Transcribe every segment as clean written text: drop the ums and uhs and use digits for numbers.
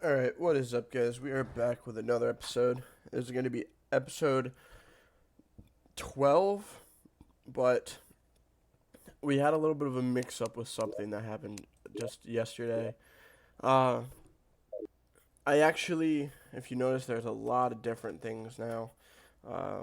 Alright, what is up, guys? We are back with another episode. This is going to be episode 12, but we had a little bit of a mix up with something that happened just yesterday. Uh, I actually, if you notice, there's a lot of different things now.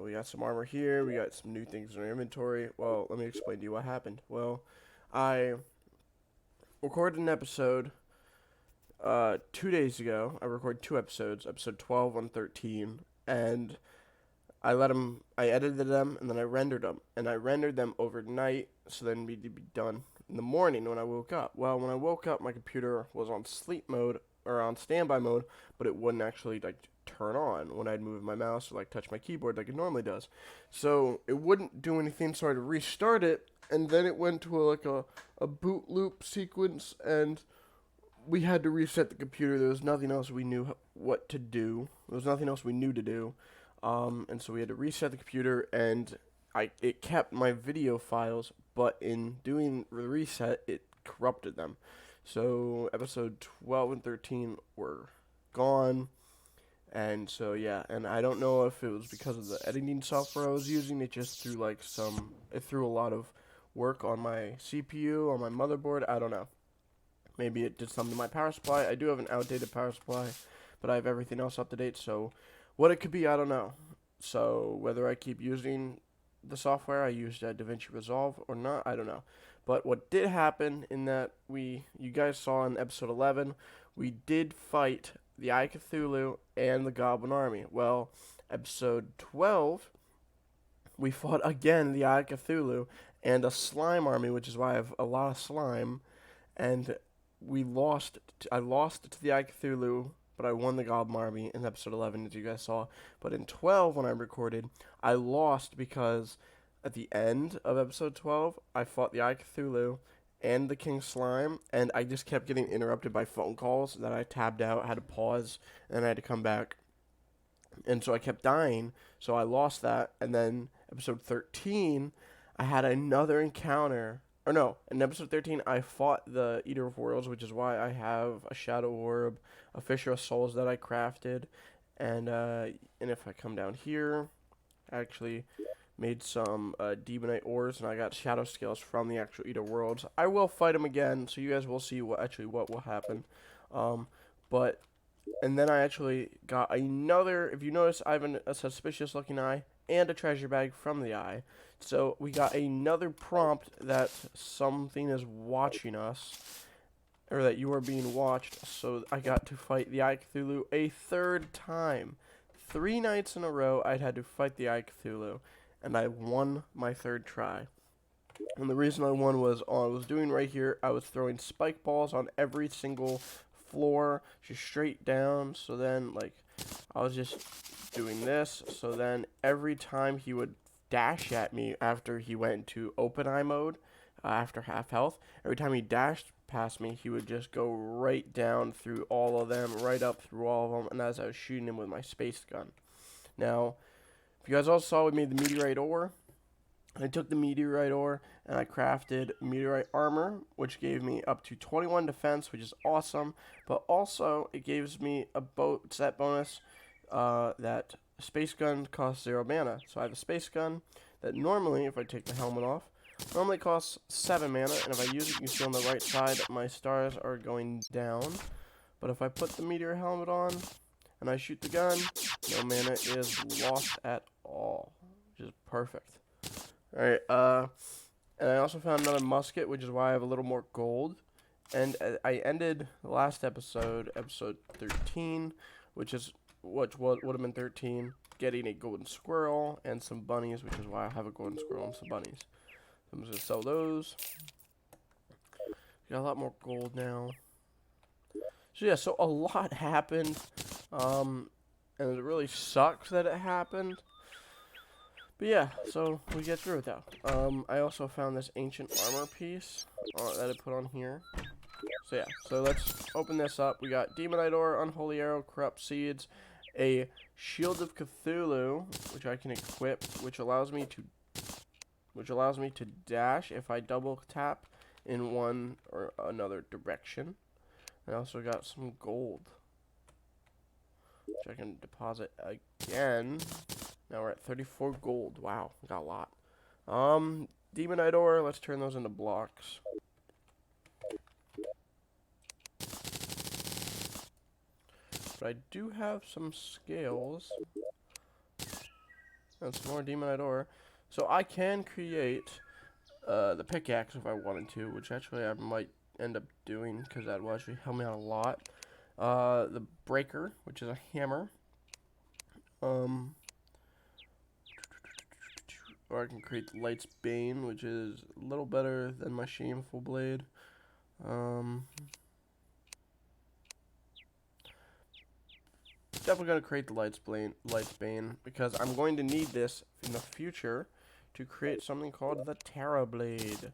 We got some armor here, we got some new things in our inventory. Well, let me explain to you what happened. Well, I recorded an episode 2 days ago. I recorded two episodes, episode 12 and 13, and I edited them, and then I rendered them. And I rendered them overnight, so then we'd be done in the morning when I woke up. Well, when I woke up, my computer was on sleep mode, or on standby mode, but it wouldn't actually, like, turn on when I'd move my mouse or, like, touch my keyboard like it normally does. So it wouldn't do anything, so I had to restart it, and then it went to, a boot loop sequence, and we had to reset the computer. There was nothing else we knew what to do. There was nothing else we knew to do. And so we had to reset the computer, and it kept my video files, but in doing the reset, it corrupted them. So episode 12 and 13 were gone, and so yeah, and I don't know if it was because of the editing software I was using. It just threw it threw a lot of work on my CPU, on my motherboard. I don't know. Maybe it did something to my power supply. I do have an outdated power supply, but I have everything else up to date. So what it could be, I don't know. So whether I keep using the software I used at DaVinci Resolve or not, I don't know. But what did happen in that you guys saw in episode 11, we did fight the Eye of Cthulhu and the Goblin Army. Well, episode 12, we fought again the Eye of Cthulhu and a slime army, which is why I have a lot of slime, and I lost to the Eye of Cthulhu, but I won the Goblin Army in episode 11, as you guys saw. But in 12, when I recorded, I lost because at the end of episode 12, I fought the Eye of Cthulhu and the King Slime, and I just kept getting interrupted by phone calls that I tabbed out, had to pause, and I had to come back. And so I kept dying, so I lost that. And then episode 13, I had another encounter. Or no, in episode 13, I fought the Eater of Worlds, which is why I have a Shadow Orb, a Fisher of Souls that I crafted, and if I come down here, I actually made some Demonite ores, and I got Shadow Scales from the actual Eater Worlds. I will fight him again, so you guys will see what will happen. Um, but and then I actually got another. If you notice, I have a suspicious looking eye and a treasure bag from the eye. So we got another prompt that something is watching us, or that you are being watched. So I got to fight the Eye of Cthulhu a third time. 3 nights in a row, I'd had to fight the Eye of Cthulhu, and I won my third try. And the reason I won was all I was doing right here, I was throwing spike balls on every single floor, just straight down. So then, like, I was just doing this. So then every time he would dash at me after he went into open eye mode, after half health, every time he dashed past me, he would just go right down through all of them, right up through all of them, and as I was shooting him with my space gun. Now, if you guys all saw, we made the meteorite ore. I took the meteorite ore and I crafted meteorite armor, which gave me up to 21 defense, which is awesome. But also, it gives me a boat set bonus that space gun costs 0 mana. So I have a space gun that normally, if I take the helmet off, normally costs 7 mana. And if I use it, you can see on the right side, my stars are going down. But if I put the meteor helmet on and I shoot the gun, no mana is lost at all, which is perfect. Alright, and I also found another musket, which is why I have a little more gold. And I ended the last episode, episode 13, which would have been 13, getting a golden squirrel and some bunnies, which is why I have a golden squirrel and some bunnies. So I'm just going to sell those. Got a lot more gold now. So yeah, so a lot happened, and it really sucks that it happened. But yeah, so we get through it though. I also found this ancient armor piece that I put on here. So yeah, so let's open this up. We got Demonite ore, Unholy Arrow, Corrupt Seeds, a Shield of Cthulhu, which I can equip, which allows me to dash if I double tap in one or another direction. I also got some gold. which I can deposit again. Now we're at 34 gold. Wow, we got a lot. Demonite ore, let's turn those into blocks. But I do have some scales. And some more demonite ore. So I can create the pickaxe if I wanted to, which actually I might end up doing because that will actually help me out a lot. The breaker, which is a hammer. Or I can create the light's bane, which is a little better than my shameful blade. Definitely gonna create the light's bane because I'm going to need this in the future to create something called the Terra Blade.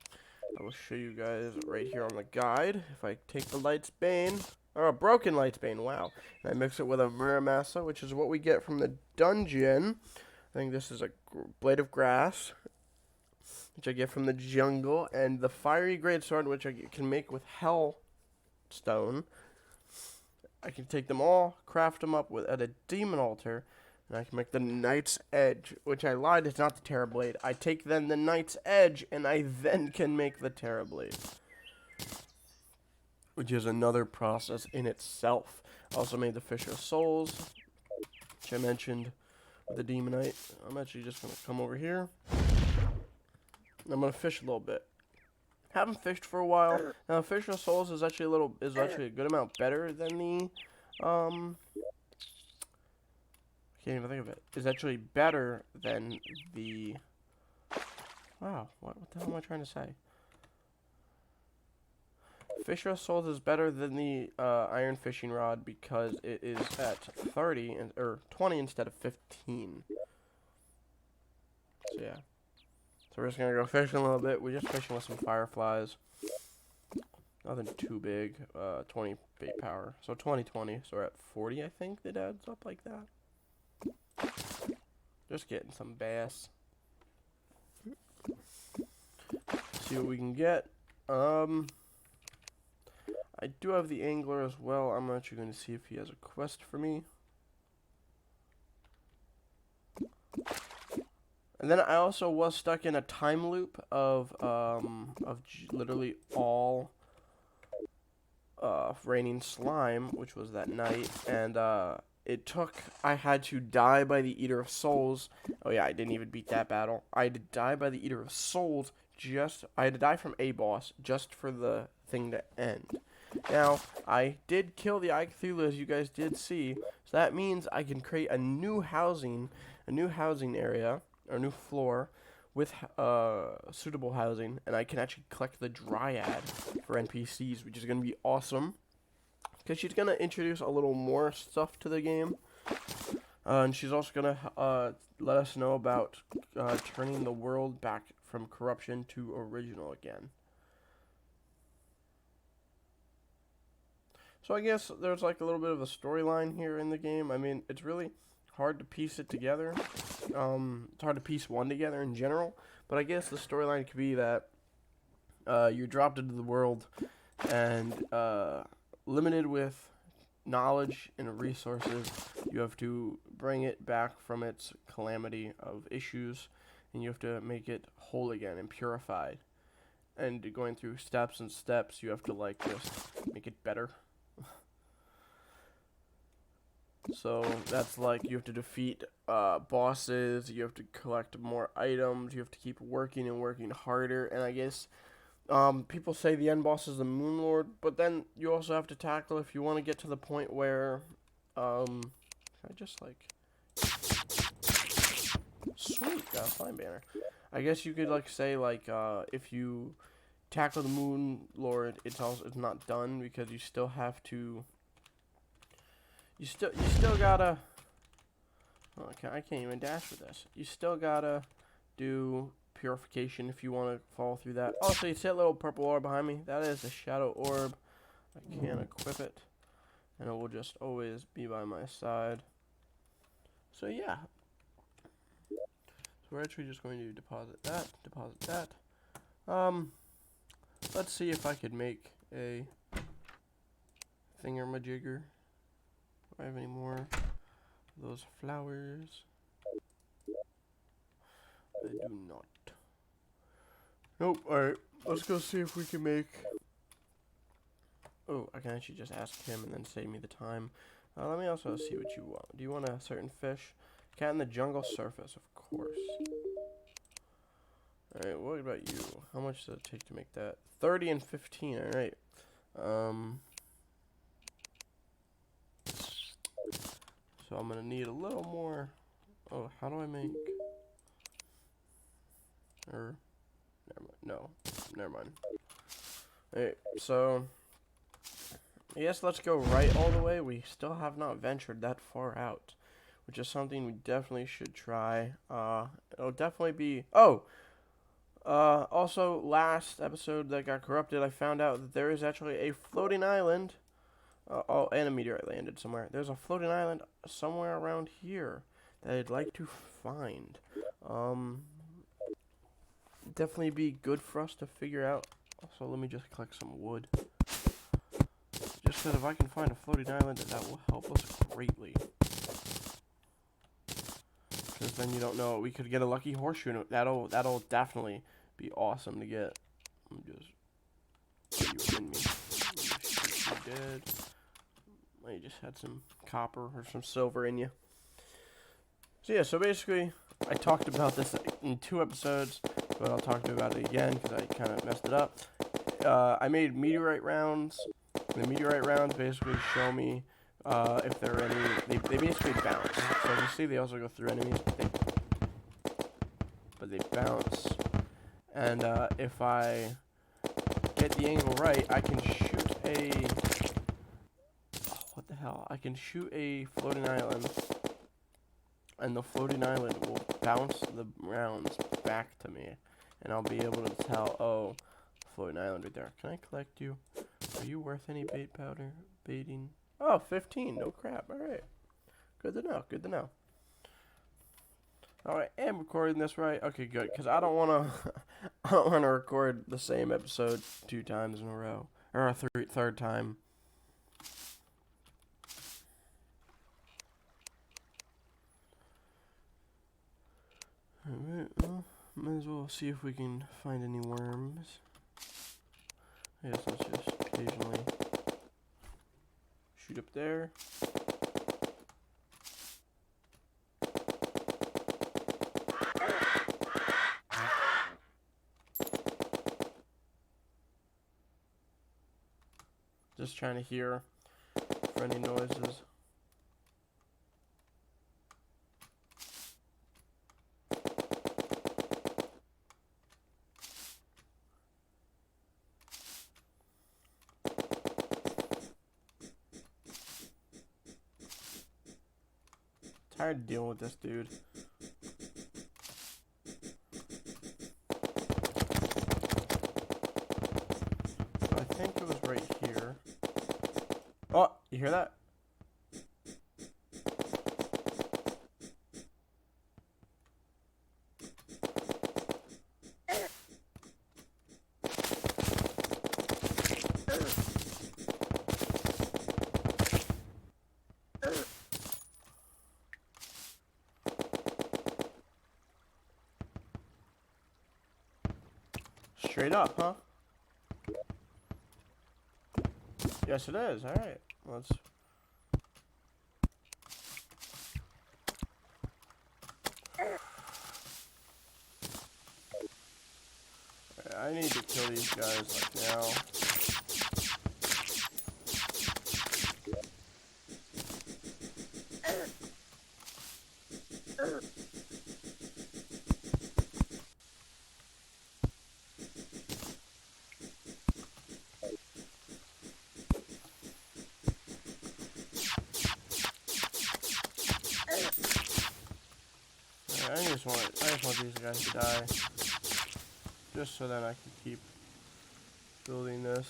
I will show you guys right here on the guide. If I take the light's bane, or a broken light's bane, wow, and I mix it with a Muramasa, which is what we get from the dungeon. I think this is a blade of grass, which I get from the jungle, and the fiery greatsword, which I can make with hell stone. I can take them all, craft them up at a demon altar, and I can make the Knight's Edge, which I lied, it's not the Terra Blade. I take then the Knight's Edge, and I then can make the Terra Blade, which is another process in itself. I also made the Fish of Souls, which I mentioned with the Demonite. I'm actually just going to come over here, and I'm going to fish a little bit. Haven't fished for a while. Now, Fish of Souls is actually a good amount better than the can't even think of it. Is actually better than the wow. What the hell am I trying to say? Fish of Souls is better than the iron fishing rod because it is at 30 or 20 instead of 15. So yeah. So we're just gonna go fishing a little bit. We're just fishing with some fireflies. Nothing too big. 20 bait power. So 20. So we're at 40, I think that adds up like that. Just getting some bass. See what we can get. I do have the angler as well. I'm actually going to see if he has a quest for me. And then I also was stuck in a time loop of literally all raining slime, which was that night, and I had to die by the Eater of Souls. Oh yeah, I didn't even beat that battle. I had to die by the Eater of Souls I had to die from a boss just for the thing to end. Now, I did kill the Eye Cthulhu, as you guys did see, so that means I can create a new housing area, or new floor, with suitable housing, and I can actually collect the Dryad for NPCs, which is going to be awesome, because she's going to introduce a little more stuff to the game, and she's also going to let us know about turning the world back from corruption to original again. So I guess there's like a little bit of a storyline here in the game. I mean, it's really hard to piece it together. It's hard to piece one together in general, but I guess the storyline could be that you're dropped into the world and limited with knowledge and resources. You have to bring it back from its calamity of issues, and you have to make it whole again and purified. And going through steps and steps, you have to like just make it better. So that's like you have to defeat bosses, you have to collect more items, you have to keep working and working harder, and I guess people say the end boss is the Moon Lord, but then you also have to tackle if you want to get to the point where I just like sweet, got a slime banner. I guess you could like say like if you tackle the Moon Lord, it's not done because you still have to. You still gotta. Oh, I can't even dash for this. You still gotta do purification if you want to fall through that. Oh, so you see that little purple orb behind me? That is a shadow orb. I can't equip it, and it will just always be by my side. So yeah. So we're actually just going to deposit that. Let's see if I could make a thingamajigger. Do I have any more? Those flowers. I do not. Nope. Alright. Let's go see if we can make... Oh, I can actually just ask him and then save me the time. Let me also see what you want. Do you want a certain fish? Cat in the jungle surface, of course. Alright, what about you? How much does it take to make that? 30 and 15, alright. So I'm gonna need a little more. Oh, how do I make... Never mind. No, never mind. Alright, so... I guess let's go right all the way. We still have not ventured that far out, which is something we definitely should try. It'll definitely be... Oh! Also, last episode that got corrupted, I found out that there is actually a floating island. Oh, and a meteorite landed somewhere. There's a floating island somewhere around here that I'd like to find. Definitely be good for us to figure out. Also, let me just collect some wood. Just that if I can find a floating island, that will help us greatly. Because then you don't know, we could get a lucky horseshoe. That'll definitely be awesome to get. I'm just... You in me. You dead. You just had some copper or some silver in you. So yeah, so basically, I talked about this in 2 episodes, but I'll talk about it again because I kind of messed it up. I made meteorite rounds. The meteorite rounds basically show me if there are any. They basically bounce. So you see, they also go through enemies, but they bounce. And if I get the angle right, I can shoot a... Oh, what the hell? I can shoot a floating island, and the floating island will bounce the rounds back to me, and I'll be able to tell, oh, floating island right there. Can I collect you? Are you worth any bait powder? Baiting? Oh, 15. No crap. Alright. Good to know. Good to know. Alright, I am recording this right. Okay, good. Because I don't want to... I don't want to record the same episode 2 times in a row. Or a third time. Alright, well, might as well see if we can find any worms. I guess let's just occasionally shoot up there. Just trying to hear for any noises. Tired of dealing with this dude. So I think it was right here. Oh, you hear that? Straight up, huh? Yes, it is. All right. Let's... I need to kill these guys like now. I just want these guys to die. Just so that I can keep building this.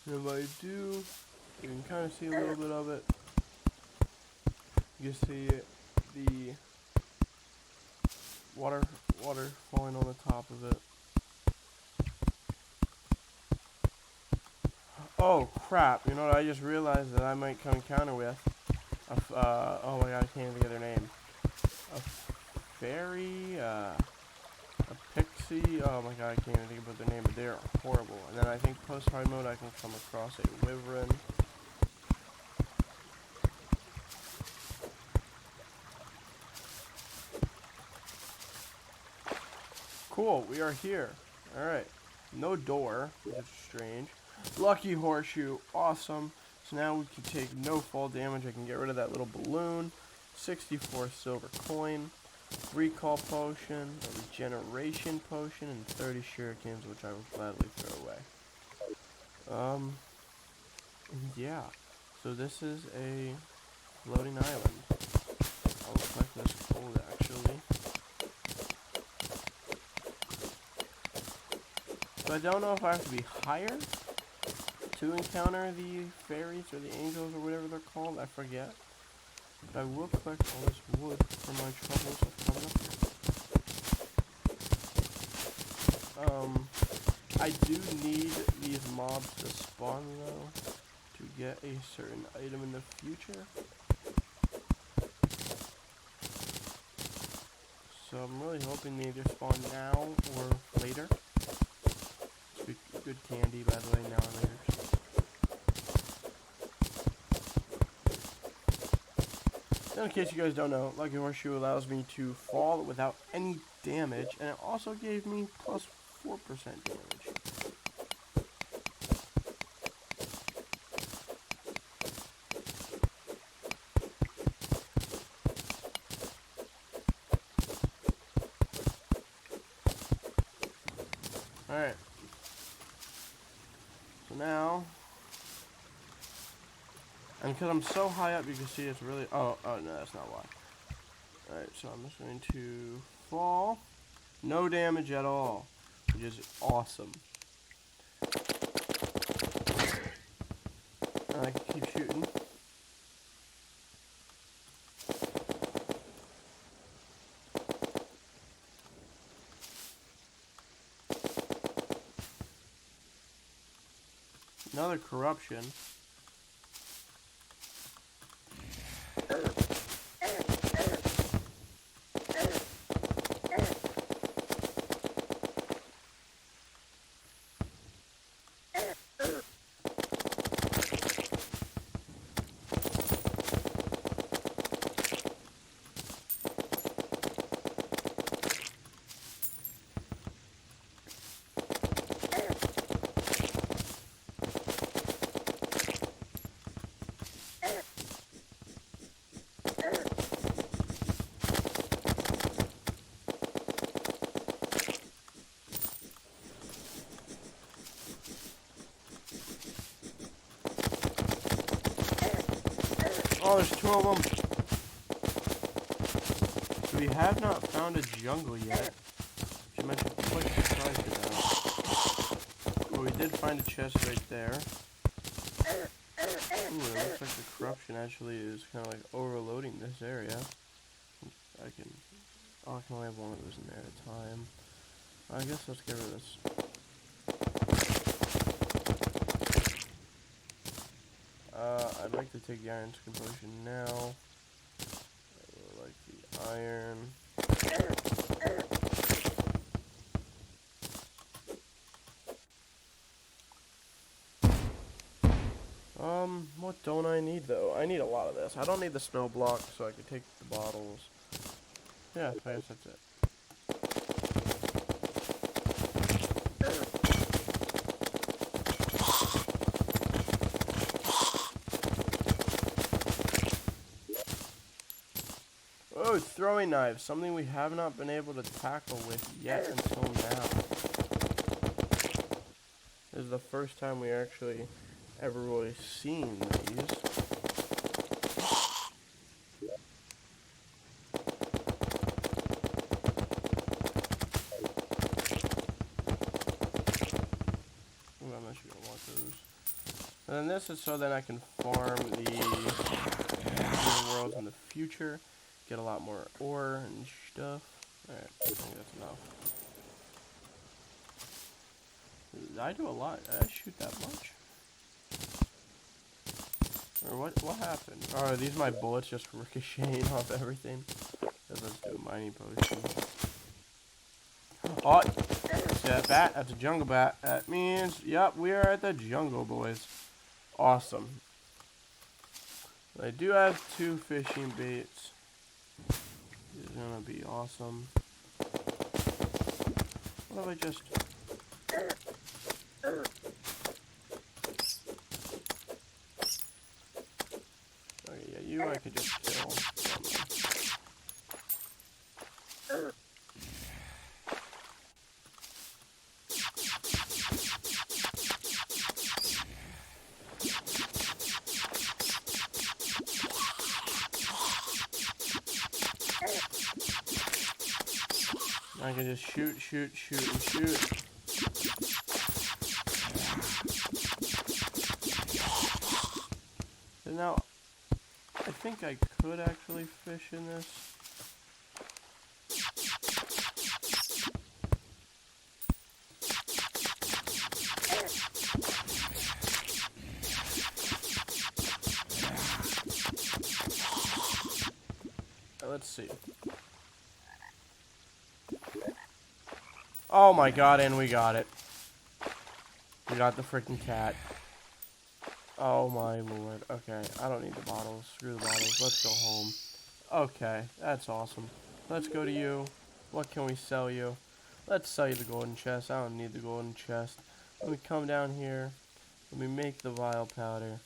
And if I do, you can kind of see a little bit of it. You see the water falling on the top of it. Oh crap! You know what? I just realized that I might come encounter with oh my god, I can't even get their name. A fairy, a pixie. Oh my god, I can't even think about their name, but they are horrible. And then I think post hard mode I can come across a wyvern. Cool, we are here. Alright. No door, which is strange. Lucky horseshoe, awesome. So now we can take no fall damage. I can get rid of that little balloon. 64 silver coin. Recall potion, a regeneration potion, and 30 shurikens, which I will gladly throw away. Yeah. So this is a floating island. I'll collect this gold actually. So I don't know if I have to be higher to encounter the fairies or the angels or whatever they're called. I forget. But I will collect all this wood for my troubles of coming up here. I do need these mobs to spawn though to get a certain item in the future. So I'm really hoping they either spawn now or later. Good candy, by the way, now or later. In case you guys don't know, Lucky Horseshoe allows me to fall without any damage, and it also gave me plus 4% damage. Alright. So now, and because I'm so high up, you can see it's really, oh no, that's not why. Alright, so I'm just going to fall. No damage at all, which is awesome. And I can keep shooting. Another corruption. Oh, there's two of them. So we have not found a jungle yet. Which I'm actually quite surprised about. But we did find a chest right there. Ooh, it looks like the corruption actually is kind of like overloading this area. I can only have one of those in there at a time. I guess let's get rid of this. I'd like to take the iron skin potion now. I would like the iron. What don't I need though? I need a lot of this. I don't need the snow block, so I can take the bottles. Yeah, I guess that's it. Oh, throwing knives, something we have not been able to tackle with yet until now. This is the first time we actually ever really seen these. Ooh, I'm actually gonna want those. And then this is so that I can farm the worlds in the future. Get a lot more ore and stuff. Alright, I think that's enough. Did I do a lot? Did I shoot that much? Or what happened? Oh, are these my bullets just ricocheting off everything? Let's do a mining potion. Oh, see that bat? That's a jungle bat. That means, yep, we are at the jungle, boys. Awesome. I do have 2 fishing baits. This is gonna be awesome. What if I just... Okay, yeah, you I could just kill. I can just shoot, and shoot. And now, I think I could actually fish in this. Let's see. Oh my god, and we got it. We got the freaking cat. Oh my lord. Okay, I don't need the bottles. Screw the bottles. Let's go home. Okay, that's awesome. Let's go to you. What can we sell you? Let's sell you the golden chest. I don't need the golden chest. Let me come down here. Let me make the vile powder.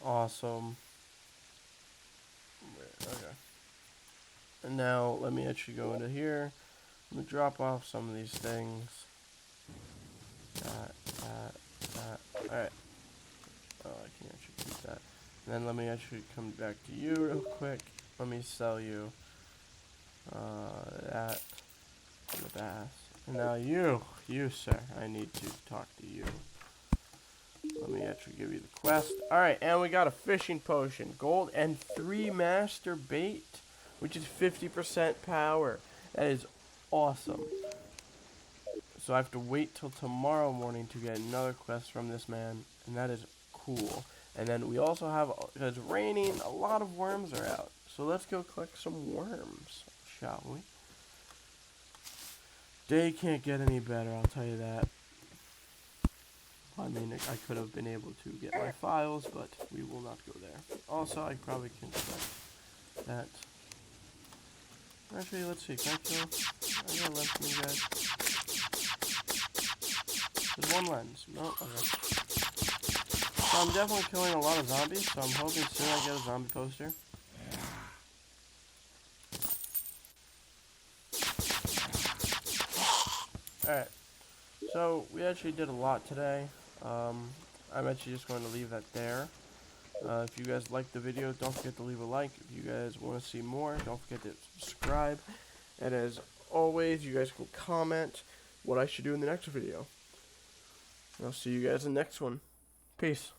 Awesome. Okay. And now let me actually go into here. Let me drop off some of these things. That. Alright. Oh, I can actually keep that. And then let me actually come back to you real quick. Let me sell you that and the bass. And now you sir, I need to talk to you. Let me actually give you the quest. Alright, and we got a fishing potion. Gold and 3 master bait, which is 50% power. That is awesome. So I have to wait till tomorrow morning to get another quest from this man. And that is cool. And then we also have, it's raining, a lot of worms are out. So let's go collect some worms, shall we? Day can't get any better, I'll tell you that. I mean, I could have been able to get my files, but we will not go there. Also, I probably can collect that. Actually, let's see, can I kill? I got a lens from you guys. There's 1 lens. No? Okay. So I'm definitely killing a lot of zombies, so I'm hoping soon I get a zombie poster. Alright. So, we actually did a lot today. I'm actually just going to leave that there. If you guys liked the video, don't forget to leave a like. If you guys want to see more, don't forget to subscribe. And as always, you guys can comment what I should do in the next video. And I'll see you guys in the next one. Peace.